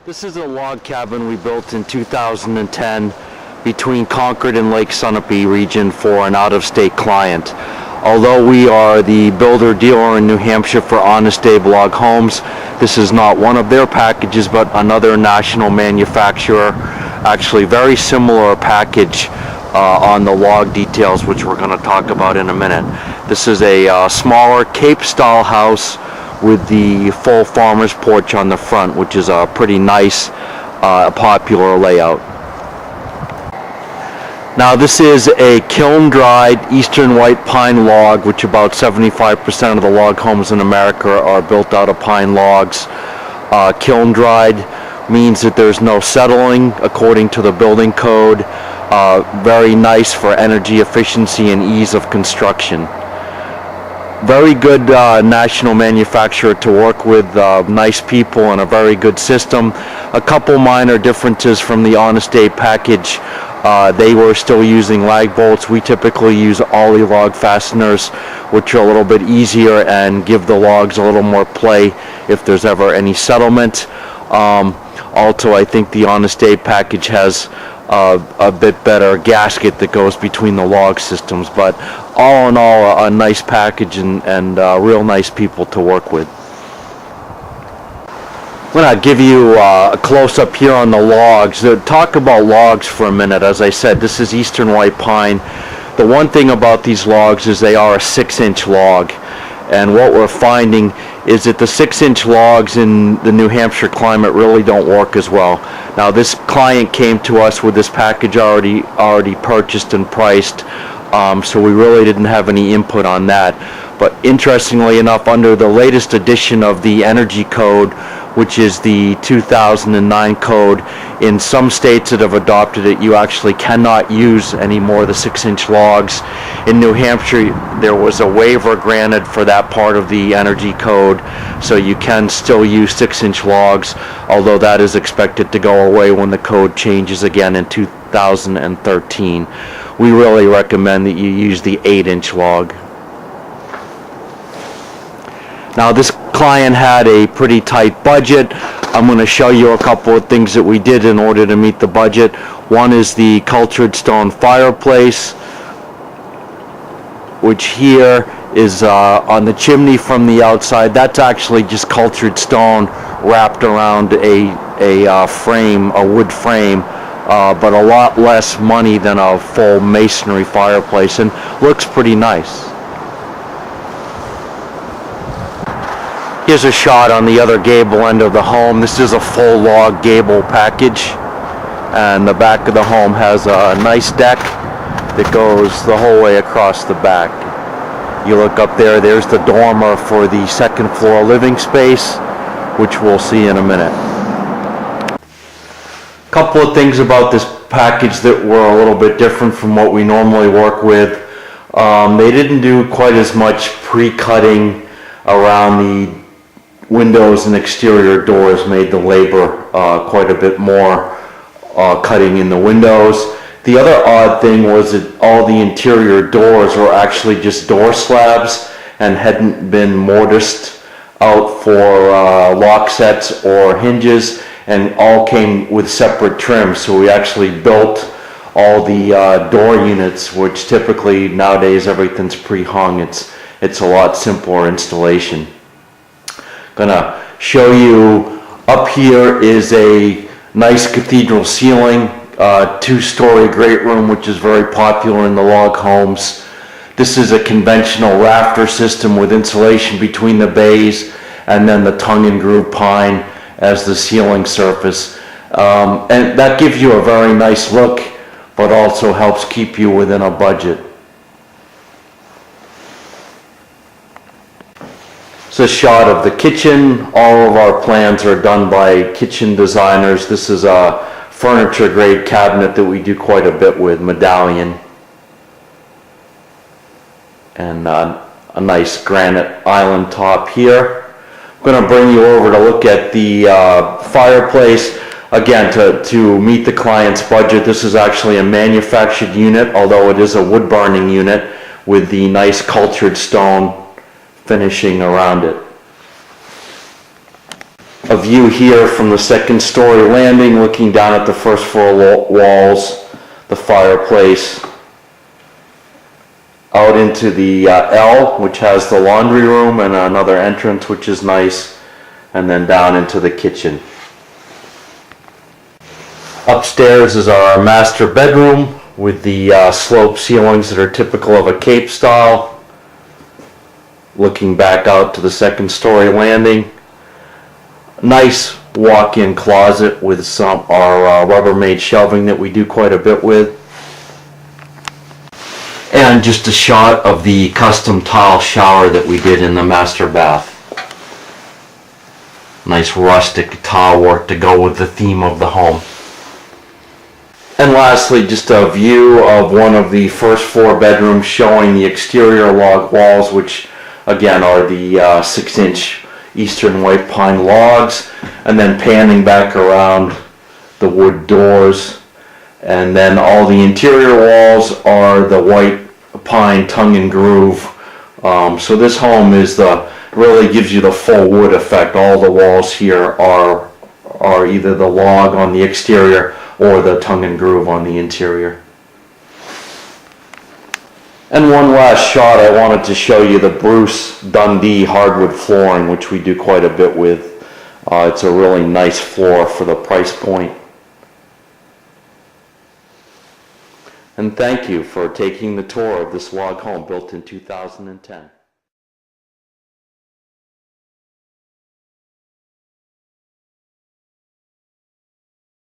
This is a log cabin we built in 2010 between Concord and Lake Sunapee region for an out-of-state client. Although we are the builder-dealer in New Hampshire for Honest Abe Log Homes, this is not one of their packages but another national manufacturer. Actually very similar package on the log details, which we're going to talk about in a minute. This is a smaller Cape-style house with the full farmer's porch on the front, which is a pretty nice, popular layout. Now this is a kiln-dried eastern white pine log, which about 75% of the log homes in America are built out of pine logs. Kiln-dried means that there's no settling according to the building code. Very nice for energy efficiency and ease of construction. Very good national manufacturer to work with, nice people and a very good system. A couple minor differences from the Honest Abe package. They were still using lag bolts. We typically use ollie log fasteners, which are a little bit easier and give the logs a little more play if there's ever any settlement. Also, I think the Honest Abe package has a bit better gasket that goes between the log systems, but all in all a nice package and real nice people to work with. I'm going to give you a close-up here on the logs. Talk about logs for a minute. As I said, this is eastern white pine. The one thing about these logs is they are a 6-inch log, and what we're finding is that the 6-inch logs in the New Hampshire climate really don't work as well. Now this client came to us with this package already purchased and priced, so we really didn't have any input on that. But interestingly enough, under the latest edition of the Energy Code, which is the 2009 code, in some states that have adopted it, you actually cannot use any more of the 6-inch logs. In New Hampshire, there was a waiver granted for that part of the Energy Code, so you can still use 6-inch logs, although that is expected to go away when the code changes again in 2013. We really recommend that you use the 8-inch log. Now this client had a pretty tight budget. I'm going to show you a couple of things that we did in order to meet the budget. One is the cultured stone fireplace, which here is on the chimney from the outside. That's actually just cultured stone wrapped around a frame, a wood frame, but a lot less money than a full masonry fireplace, and looks pretty nice. Here's a shot on the other gable end of the home. This is a full log gable package, and the back of the home has a nice deck that goes the whole way across the back. You look up there, there's the dormer for the second floor living space, which we'll see in a minute. A couple of things about this package that were a little bit different from what we normally work with. They didn't do quite as much pre-cutting around the windows and exterior doors. Made the labor quite a bit more cutting in the windows. The other odd thing was that all the interior doors were actually just door slabs and hadn't been mortised out for lock sets or hinges, and all came with separate trims. So we actually built all the door units, which typically nowadays everything's pre-hung. It's a lot simpler installation. Gonna show you up here is a nice cathedral ceiling, 2-story great room, which is very popular in the log homes. This is a conventional rafter system with insulation between the bays, and then the tongue and groove pine as the ceiling surface, and that gives you a very nice look, but also helps keep you within a budget. It's a shot of the kitchen. All of our plans are done by kitchen designers. This is a furniture grade cabinet that we do quite a bit with, medallion, and a nice granite island top here. I'm going to bring you over to look at the fireplace. Again, to meet the client's budget, this is actually a manufactured unit, although it is a wood burning unit with the nice cultured stone finishing around it. a view here from the second story landing, looking down at the first floor walls, the fireplace, out into the L, which has the laundry room and another entrance, which is nice, and then down into the kitchen. Upstairs is our master bedroom with the sloped ceilings that are typical of a Cape style. Looking back out to the second story landing. Nice walk-in closet with our Rubbermaid shelving that we do quite a bit with. And just a shot of the custom tile shower that we did in the master bath. Nice rustic tile work to go with the theme of the home. And lastly, just a view of one of the first 4 bedrooms showing the exterior log walls, which again are the 6-inch eastern white pine logs, and then panning back around the wood doors. And then all the interior walls are the white pine tongue and groove. So this home really gives you the full wood effect. All the walls here are either the log on the exterior or the tongue and groove on the interior. And one last shot, I wanted to show you the Bruce Dundee hardwood flooring, which we do quite a bit with. It's a really nice floor for the price point. And thank you for taking the tour of this log home built in 2010.